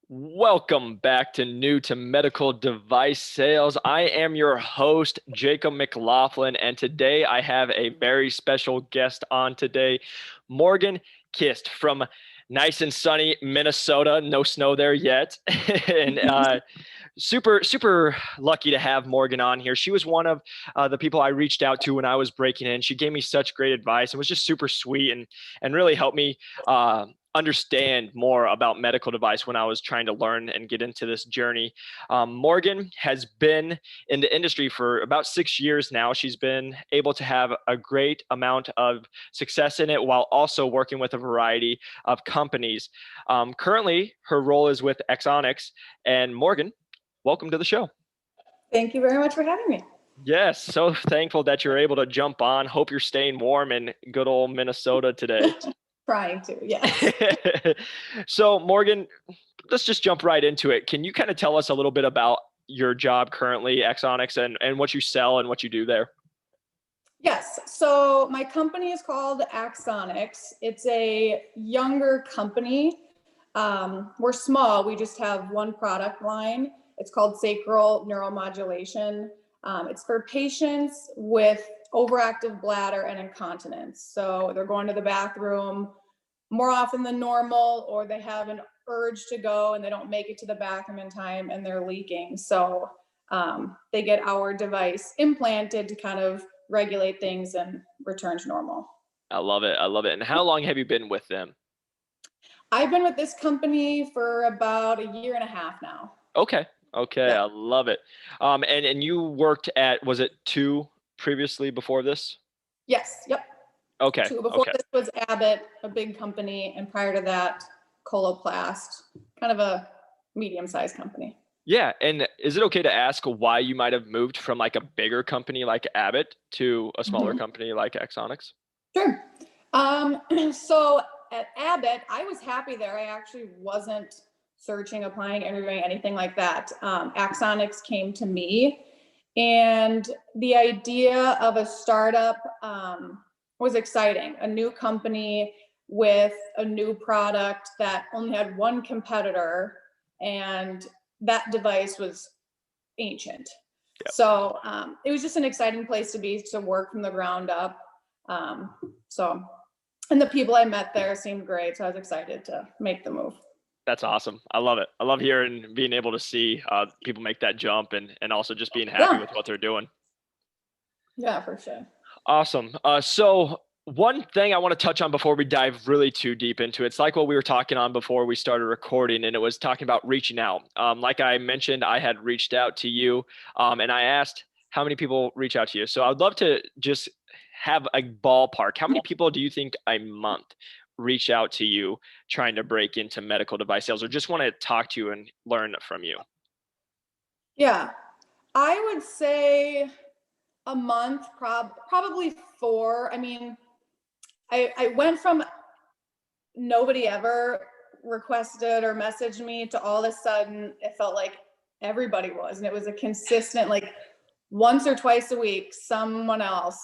Welcome back to New to Medical Device Sales. I am your host, Jacob McLaughlin, and today I have a very special guest on today, Morgan Kist from nice and sunny Minnesota. No snow there yet. and super lucky to have Morgan on here. She was one of the people I reached out to when I was breaking in. She gave me such great advice and was just super sweet and really helped me understand more about medical device when I was trying to learn and get into this journey. Morgan has been in the industry for about 6 years now. She's been able to have a great amount of success in it while also working with a variety of companies. Currently, her role is with Exonics. And Morgan, welcome to the show. Thank you very much for having me. Yes, so thankful that you're able to jump on. Hope you're staying warm in good old Minnesota today. Trying to, yes. So Morgan, let's just jump right into it. Can you kind of tell us a little bit about your job currently, Exonics, and what you sell and what you do there? Yes, so my company is called Axonics. It's a younger company. We're small. We just have one product line. It's called sacral neuromodulation. It's for patients with overactive bladder and incontinence. So they're going to the bathroom more often than normal, or they have an urge to go and they don't make it to the bathroom in time and they're leaking. So they get our device implanted to kind of regulate things and return to normal. I love it. I love it. And how long have you been with them? I've been with this company for about 1.5 years now. Okay. Yeah. I love it. And you worked at, was it 2 previously before this? Yes. Yep. Okay. 2 before this was Abbott, a big company, and prior to that, Coloplast, kind of a medium-sized company. Yeah. And is it okay to ask why you might have moved from like a bigger company like Abbott to a smaller company like Exonics? Sure. So at Abbott, I was happy there. I actually wasn't searching, applying, interviewing, anything like that. Axonics came to me, and the idea of a startup was exciting. A new company with a new product that only had one competitor, and that device was ancient. Yep. So it was just an exciting place to be, to work from the ground up. And the people I met there seemed great, so I was excited to make the move. That's awesome. I love it. I love hearing, being able to see people make that jump and also just being happy with what they're doing. Yeah, for sure. Awesome. So one thing I want to touch on before we dive really too deep into it, it's like what we were talking on before we started recording, and it was talking about reaching out. Like I mentioned, I had reached out to you, and I asked how many people reach out to you. So I'd love to just have a ballpark. How many people do you think a month reach out to you trying to break into medical device sales, or just want to talk to you and learn from you? Yeah, I would say a month, probably 4. I mean, I went from nobody ever requested or messaged me to all of a sudden it felt like everybody was, and it was a consistent, like once or twice a week, someone else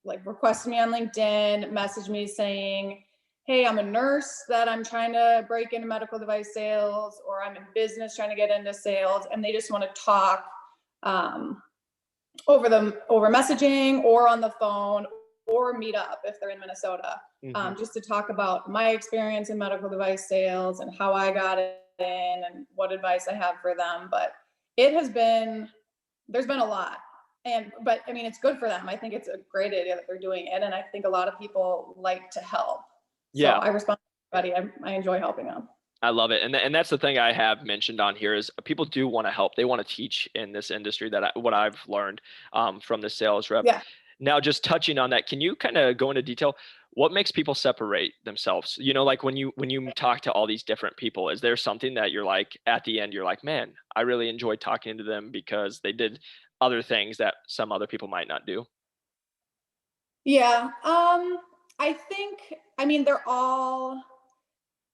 like requested me on LinkedIn, messaged me saying, hey, I'm a nurse that I'm trying to break into medical device sales, or I'm in business trying to get into sales, and they just want to talk over messaging or on the phone or meet up if they're in Minnesota, just to talk about my experience in medical device sales and how I got in and what advice I have for them. But there's been a lot. But I mean, it's good for them. I think it's a great idea that they're doing it. And I think a lot of people like to help. Yeah. So I respond to everybody. I enjoy helping them. I love it. And that's the thing I have mentioned on here is people do want to help. They want to teach in this industry, what I've learned from the sales rep. Yeah. Now, just touching on that, can you kind of go into detail? What makes people separate themselves? You know, like when you talk to all these different people, is there something that you're like, at the end, you're like, man, I really enjoyed talking to them because they did other things that some other people might not do? Yeah. I mean, they're all,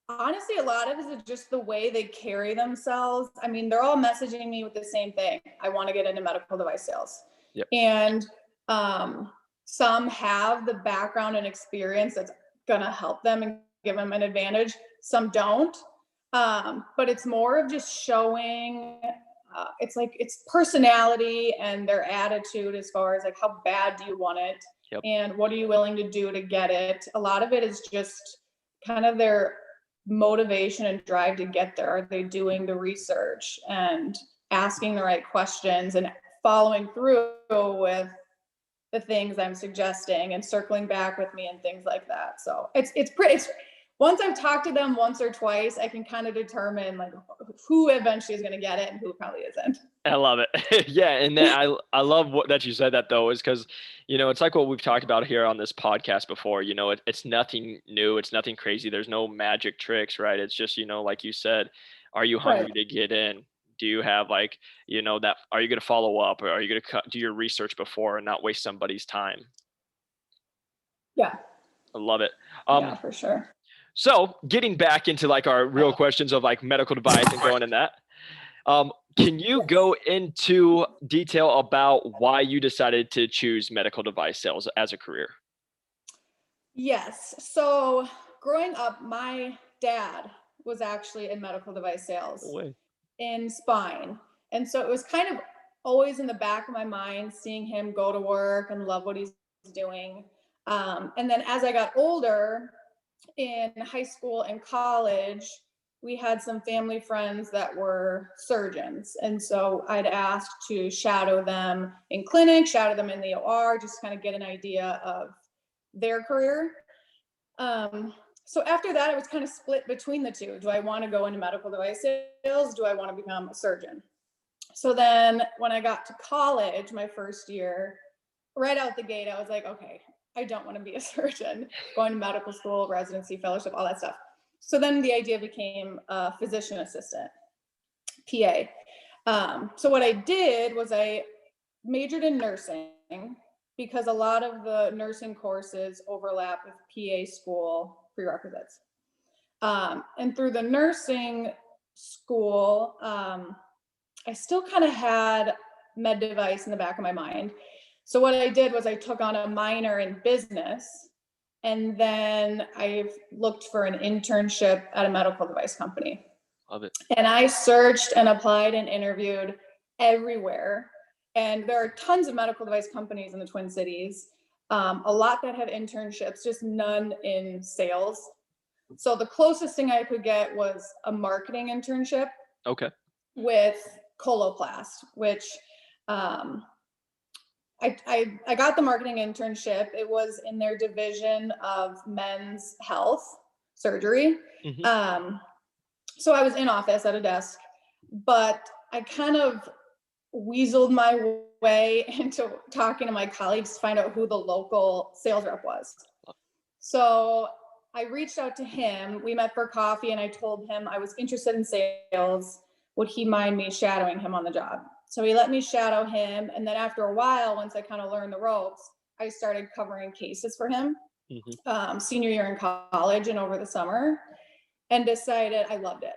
honestly, a lot of it is just the way they carry themselves. I mean, they're all messaging me with the same thing. I want to get into medical device sales. Yep. And some have the background and experience that's going to help them and give them an advantage. Some don't. But it's more of just showing, it's like it's personality and their attitude as far as like how bad do you want it Yep. and what are you willing to do to get it. A lot of it is just kind of their motivation and drive to get there. Are they doing the research and asking the right questions and following through with the things I'm suggesting and circling back with me and things like that. So it's pretty. Once I've talked to them once or twice, I can kind of determine like who eventually is going to get it and who probably isn't. I love it. Yeah, and then I love that you said that though, is because it's like what we've talked about here on this podcast before. It's nothing new, it's nothing crazy. There's no magic tricks, right? It's just like you said, are you Right. hungry to get in? Do you have like that? Are you going to follow up, or are you going to do your research before and not waste somebody's time? Yeah. I love it. Yeah, for sure. So getting back into like our real questions of like medical device and going in that. Can you go into detail about why you decided to choose medical device sales as a career? Yes. So growing up, my dad was actually in medical device No sales way. in spine. And so it was kind of always in the back of my mind, seeing him go to work and love what he's doing. And then as I got older in high school and college, we had some family friends that were surgeons. And so I'd asked to shadow them in clinic, shadow them in the OR, just kind of get an idea of their career. So after that, it was kind of split between the two. Do I want to go into medical device sales? Do I want to become a surgeon? So then when I got to college, my first year, right out the gate, I was like, okay, I don't want to be a surgeon, going to medical school, residency, fellowship, all that stuff. So then the idea became a physician assistant, PA. So what I did was I majored in nursing because a lot of the nursing courses overlap with PA school prerequisites. And through the nursing school, I still kind of had med device in the back of my mind. So what I did was I took on a minor in business, and then I looked for an internship at a medical device company. Love it. And I searched and applied and interviewed everywhere. And there are tons of medical device companies in the Twin Cities, a lot that have internships, just none in sales. So the closest thing I could get was a marketing internship. Okay. With Coloplast, which I got the marketing internship. It was in their division of men's health surgery. Mm-hmm. So I was in office at a desk, but I kind of weaseled my way into talking to my colleagues to find out who the local sales rep was. So I reached out to him. We met for coffee, and I told him I was interested in sales. Would he mind me shadowing him on the job? So he let me shadow him. And then after a while, once I kind of learned the ropes, I started covering cases for him, senior year in college and over the summer, and decided I loved it.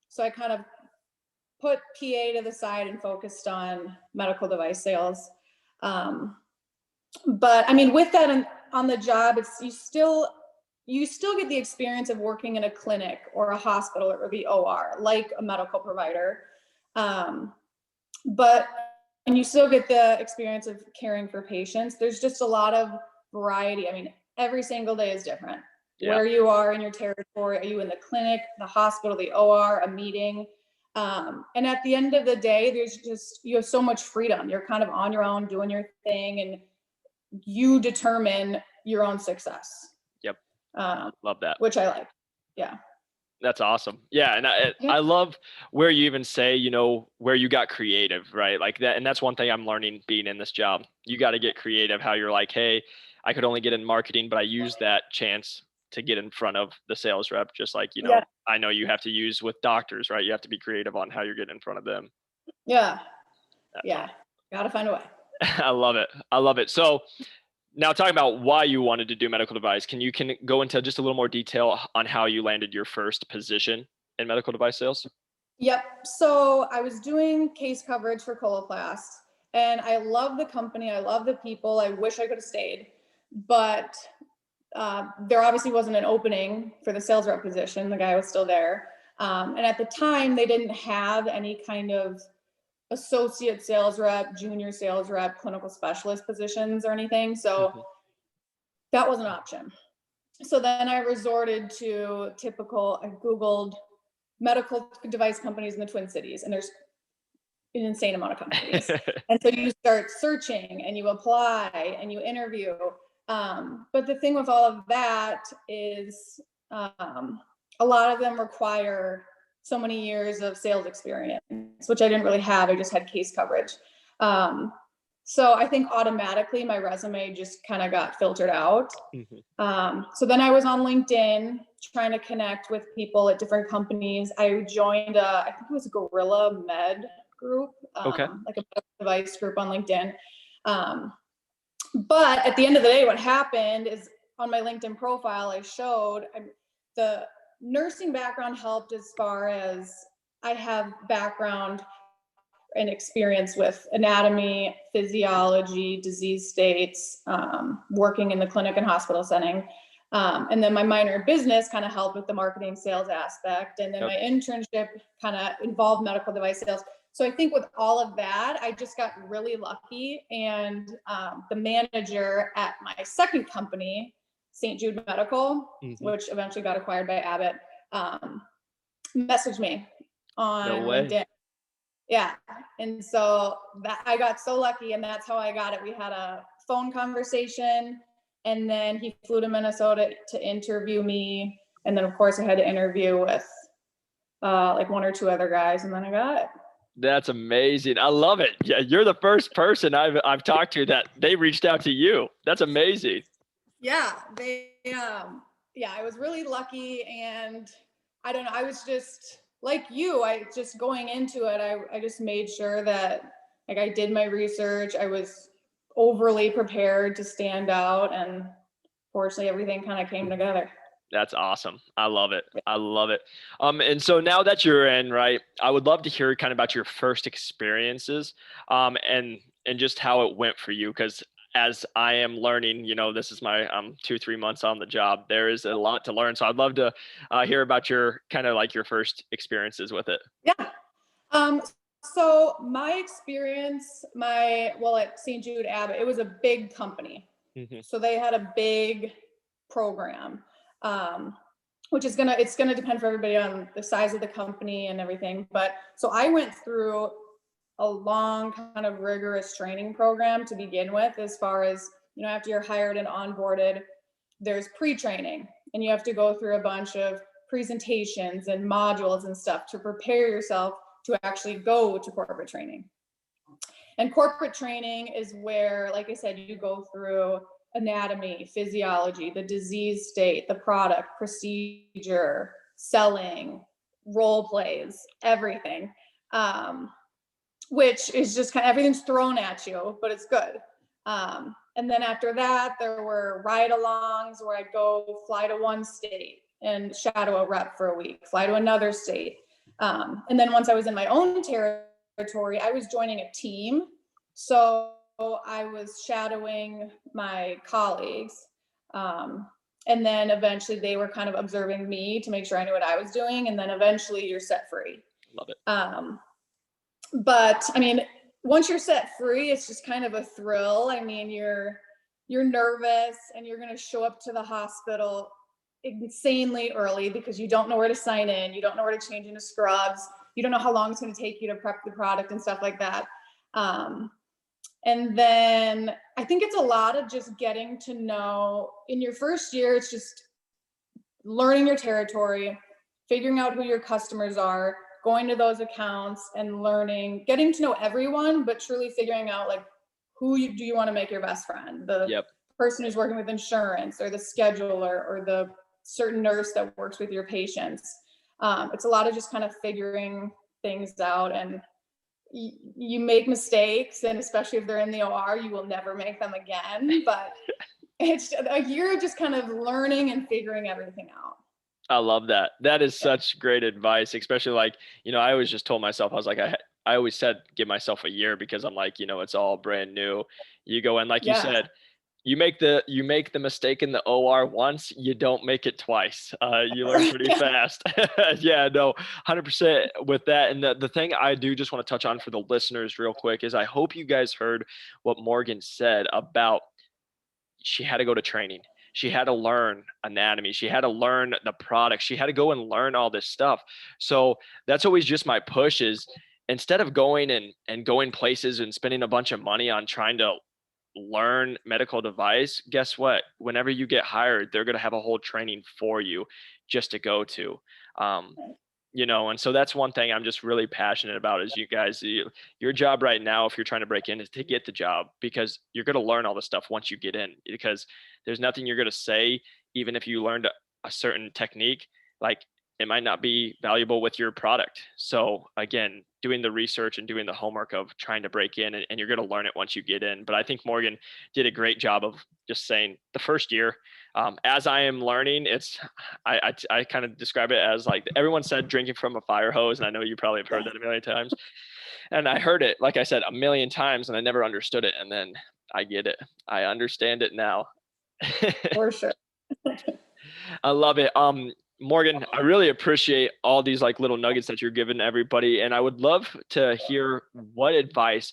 So I kind of put PA to the side and focused on medical device sales. But I mean, with that on the job, it's you still get the experience of working in a clinic or a hospital or the OR, like a medical provider. But and you still get the experience of caring for patients. There's just a lot of variety. I mean, every single day is different. Yeah. Where you are in your territory, are you in the clinic, the hospital, the OR, a meeting? And at the end of the day, you have so much freedom. You're kind of on your own, doing your thing, and you determine your own success. Yep. Love that. Which I like. Yeah. That's awesome. Yeah. And I love where you even say, where you got creative, right? Like that. And that's one thing I'm learning being in this job. You got to get creative, how you're like, hey, I could only get in marketing, but I used that chance to get in front of the sales rep. Just like, I know you have to use with doctors, right? You have to be creative on how you're getting in front of them. Yeah. Yeah. Got to find a way. I love it. I love it. So now talking about why you wanted to do medical device, can you go into just a little more detail on how you landed your first position in medical device sales? Yep. So I was doing case coverage for Coloplast, and I love the company. I love the people. I wish I could have stayed, but there obviously wasn't an opening for the sales rep position. The guy was still there. And at the time, they didn't have any kind of associate sales rep, junior sales rep, clinical specialist positions or anything. So Mhm. that was an option. So then I resorted to I Googled medical device companies in the Twin Cities, and there's an insane amount of companies. And so you start searching and you apply and you interview. But the thing with all of that is a lot of them require so many years of sales experience, which I didn't really have. I just had case coverage. So I think automatically my resume just kind of got filtered out. Mhm. So then I was on LinkedIn trying to connect with people at different companies. I joined I think it was a Gorilla Med group, Okay. like a medical device group on LinkedIn. But at the end of the day, what happened is on my LinkedIn profile, the nursing background helped as far as I have background and experience with anatomy, physiology, disease states, working in the clinic and hospital setting. And then my minor in business kind of helped with the marketing sales aspect. And then Yep. my internship kind of involved medical device sales. So I think with all of that, I just got really lucky. And the manager at my second company, St. Jude Medical, Mhm. which eventually got acquired by Abbott, messaged me No on way. LinkedIn. Yeah. And so that I got so lucky, and that's how I got it. We had a phone conversation, and then he flew to Minnesota to interview me. And then of course I had to interview with like one or two other guys, and then I got it. That's amazing. I love it. Yeah, you're the first person I've talked to that they reached out to you. That's amazing. Yeah, yeah, I was really lucky, and I don't know, I was just like you, I just going into it, I just made sure that like I did my research, I was overly prepared to stand out, and fortunately everything kind of came together. That's awesome. I love it. I love it. And so now that you're in, right, I would love to hear kind of about your first experiences, and just how it went for you. Because as I am learning, this is my 2-3 months on the job. There is a lot to learn. So I'd love to hear about your kind of like your first experiences with it. Yeah. Um, so my experience, at St. Jude Abbott, it was a big company. Hmm. So they had a big program, um, which it's gonna depend for everybody on the size of the company and everything. But so I went through a long kind of rigorous training program to begin with, as far as, after you're hired and onboarded, there's pre-training, and you have to go through a bunch of presentations and modules and stuff to prepare yourself to actually go to corporate training. And corporate training is where, like I said, you go through anatomy, physiology, the disease state, the product, procedure, selling, role plays, everything. Which is just kind of everything's thrown at you, but it's good. And then after that, there were ride alongs where I'd go fly to one state and shadow a rep for a week, fly to another state. And then once I was in my own territory, I was joining a team. So I was shadowing my colleagues. And then eventually they were kind of observing me to make sure I knew what I was doing. And then eventually you're set free. Love it. But I mean, once you're set free, it's just kind of a thrill. I mean, you're nervous, and you're going to show up to the hospital insanely early because you don't know where to sign in, you don't know where to change into scrubs, you don't know how long it's going to take you to prep the product and stuff like that. And then I think it's a lot of just getting to know, in your first year, it's just learning your territory, figuring out who your customers are, going to those accounts and getting to know everyone, but truly figuring out like do you want to make your best friend? The Yep. person who's working with insurance, or the scheduler, or the certain nurse that works with your patients. It's a lot of just kind of figuring things out, and you make mistakes, and especially if they're in the OR, you will never make them again. But it's a year of just kind of learning and figuring everything out. I love that. That is Yeah. such great advice, especially like, I always just told myself, I was like, I always said, give myself a year because I'm like, it's all brand new. You go in, like you Yeah. said, you make the mistake in the OR once, you don't make it twice. You learn pretty fast. Yeah, no, 100% with that. And the thing I do just want to touch on for the listeners real quick is I hope you guys heard what Morgan said about she had to go to training. She had to learn anatomy. She had to learn the product. She had to go and learn all this stuff. So that's always just my push is instead of going and going places and spending a bunch of money on trying to learn medical device, guess what? Whenever you get hired, they're going to have a whole training for you just to go to. Um, and so that's one thing I'm just really passionate about is you guys, your job right now, if you're trying to break in, is to get the job because you're going to learn all this stuff once you get in because there's nothing you're going to say, even if you learned a certain technique, like it might not be valuable with your product. So again, doing the research and doing the homework of trying to break in and you're going to learn it once you get in. But I think Morgan did a great job of just saying the first year, as I am learning, I kind of describe it as like everyone said drinking from a fire hose. And I know you probably have heard that a million times. And I heard it, like I said, a million times and I never understood it. And then I get it. I understand it now. For sure. I love it. Morgan, I really appreciate all these like little nuggets that you're giving everybody. And I would love to hear what advice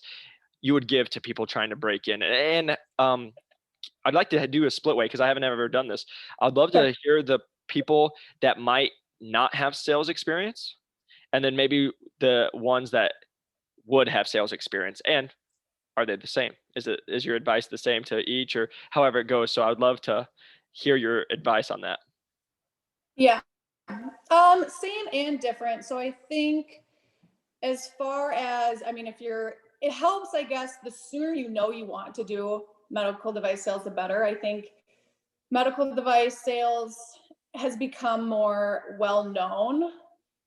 you would give to people trying to break in. And I'd like to do a split way because I haven't ever done this. I'd love Sure. to hear the people that might not have sales experience and then maybe the ones that would have sales experience. And are they the same? Is your advice the same to each or however it goes? So I'd love to hear your advice on that. Yeah. Same and different. So I think as far as, I mean, it helps, I guess, the sooner you know you want to do medical device sales, the better. I think medical device sales has become more well known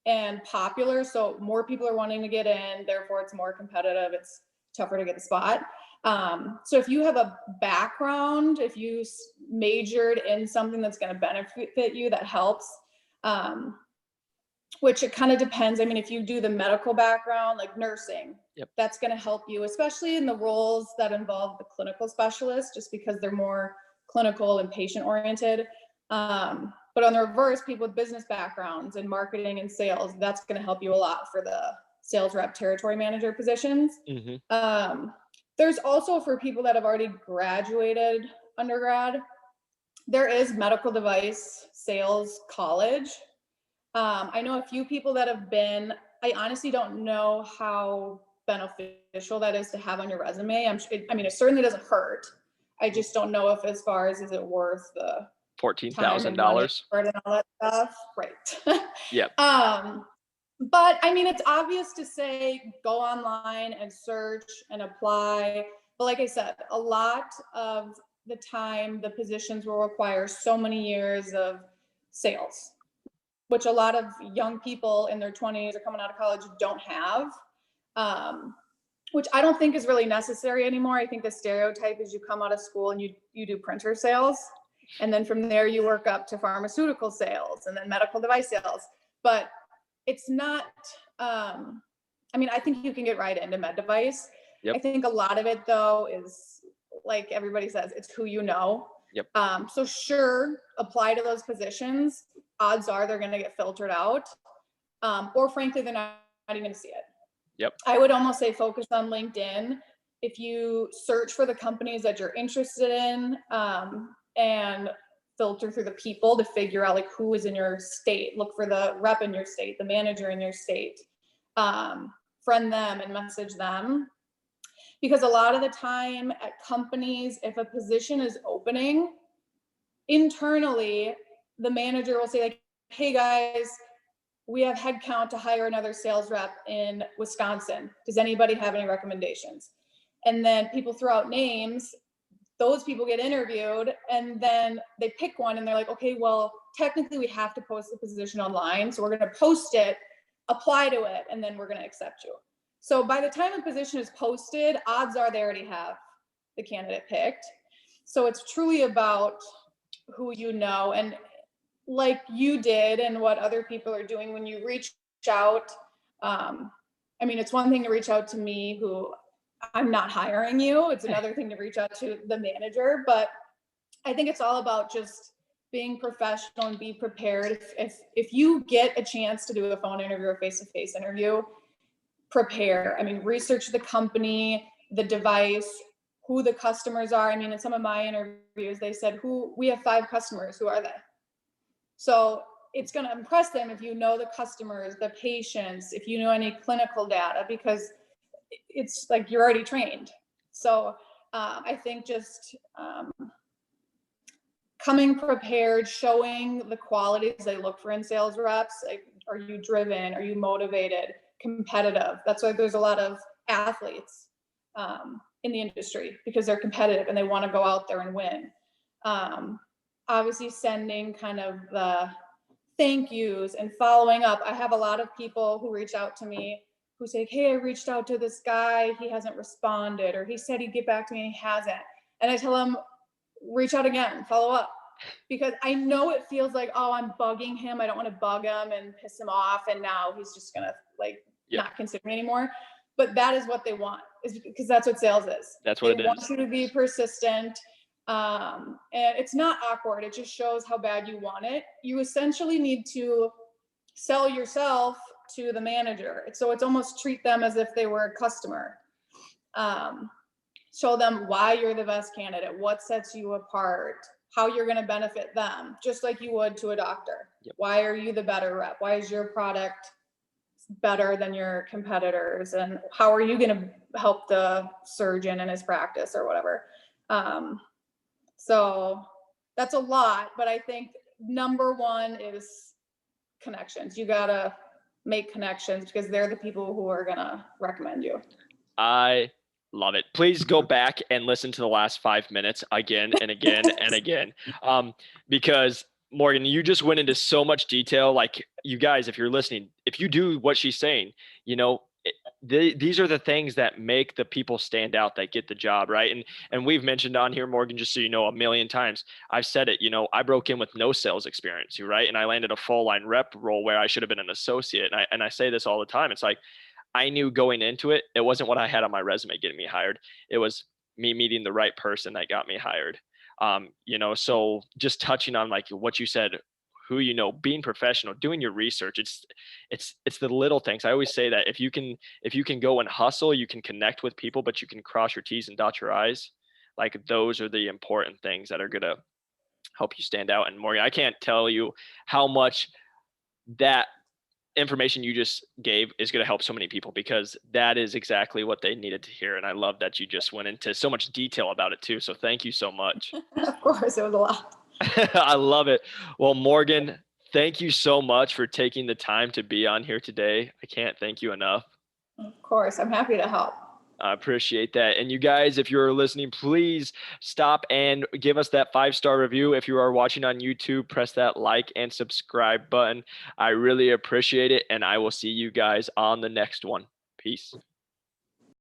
and popular. So more people are wanting to get in, therefore it's more competitive. It's tougher to get the spot. So if you have a background, if you majored in something that's going to benefit you, that helps. Which it kind of depends. I mean, if you do the medical background, like nursing, Yep. that's going to help you, especially in the roles that involve the clinical specialist, just because they're more clinical and patient oriented. But on the reverse, people with business backgrounds in marketing and sales, that's going to help you a lot for the sales rep, territory manager positions. Mm-hmm. There's also for people that have already graduated undergrad, there is medical device sales college. I know a few people that have been, I honestly don't know how beneficial that is to have on your resume. I mean, it certainly doesn't hurt. I just don't know if as far as is it worth the time and money $14,000. and all that stuff. Right. Yep. But I mean, it's obvious to say go online and search and apply. But like I said, a lot of the time, the positions will require so many years of sales, which a lot of young people in their 20s or coming out of college don't have, which I don't think is really necessary anymore. I think the stereotype is you come out of school and you do printer sales, and then from there you work up to pharmaceutical sales and then medical device sales. But it's not, I mean, I think you can get right into med device. Yep. I think a lot of it though is, like everybody says, it's who you know. Yep. So sure, apply to those positions. Odds are they're going to get filtered out, or frankly, they're not even going to see it. Yep. I would almost say focus on LinkedIn. If you search for the companies that you're interested in, and filter through the people to figure out like who is in your state, look for the rep in your state, the manager in your state, friend them and message them. Because a lot of the time at companies, if a position is opening internally, the manager will say like, hey guys, we have headcount to hire another sales rep in Wisconsin. Does anybody have any recommendations? And then people throw out names, those people get interviewed, and then they pick one and they're like, okay, well, technically we have to post the position online. So we're going to post it, apply to it, and then we're going to accept you. So by the time a position is posted, odds are they already have the candidate picked. So it's truly about who you know, and like you did and what other people are doing when you reach out. I mean, it's one thing to reach out to me, who I'm not hiring you. It's another thing to reach out to the manager, but I think it's all about just being professional and be prepared. If you get a chance to do a phone interview or face-to-face interview, prepare. I mean, research the company, the device, who the customers are. I mean, in some of my interviews, they said, we have 5 customers. Who are they? So it's going to impress them if you know the customers, the patients, if you know any clinical data, because it's like you're already trained. So I think just coming prepared, showing the qualities they look for in sales reps. Like, are you driven? Are you motivated? Competitive? That's why there's a lot of athletes in the industry, because they're competitive and they want to go out there and win. Obviously sending kind of the thank yous and following up. I have a lot of people who reach out to me who say, hey, I reached out to this guy, he hasn't responded, or he said he'd get back to me and he hasn't. And I tell them, reach out again, follow up. Because I know it feels like, oh, I'm bugging him. I don't want to bug him and piss him off. And now he's just going to not consider me anymore. But that is what they want, is because that's what sales is. That's what it is. They want you to be persistent. And it's not awkward. It just shows how bad you want it. You essentially need to sell yourself to the manager. So it's almost treat them as if they were a customer. Show them why you're the best candidate, what sets you apart, how you're going to benefit them, just like you would to a doctor. Yep. Why are you the better rep? Why is your product better than your competitors? And how are you going to help the surgeon in his practice or whatever? So that's a lot, but I think number one is connections. You got to make connections, because they're the people who are going to recommend you. I love it. Please go back and listen to the last 5 minutes again and again and again. Because Morgan, you just went into so much detail. Like, you guys, if you're listening, if you do what she's saying, these are the things that make the people stand out, that get the job, right? And we've mentioned on here, Morgan, just so you know, a million times, I've said it, I broke in with no sales experience, right? And I landed a full line rep role where I should have been an associate. And I say this all the time. It's like, I knew going into it, it wasn't what I had on my resume getting me hired. It was me meeting the right person that got me hired. So just touching on like what you said, who being professional, doing your research. It's the little things. I always say that if you can go and hustle, you can connect with people, but you can cross your T's and dot your I's. Like, those are the important things that are gonna help you stand out. And Morgan, I can't tell you how much that information you just gave is going to help so many people, because that is exactly what they needed to hear. And I love that you just went into so much detail about it too. So thank you so much. Of course, it was a lot. I love it. Well, Morgan, thank you so much for taking the time to be on here today. I can't thank you enough. Of course, I'm happy to help. I appreciate that. And you guys, if you're listening, please stop and give us that 5-star review. If you are watching on YouTube, press that like and subscribe button. I really appreciate it. And I will see you guys on the next one. Peace.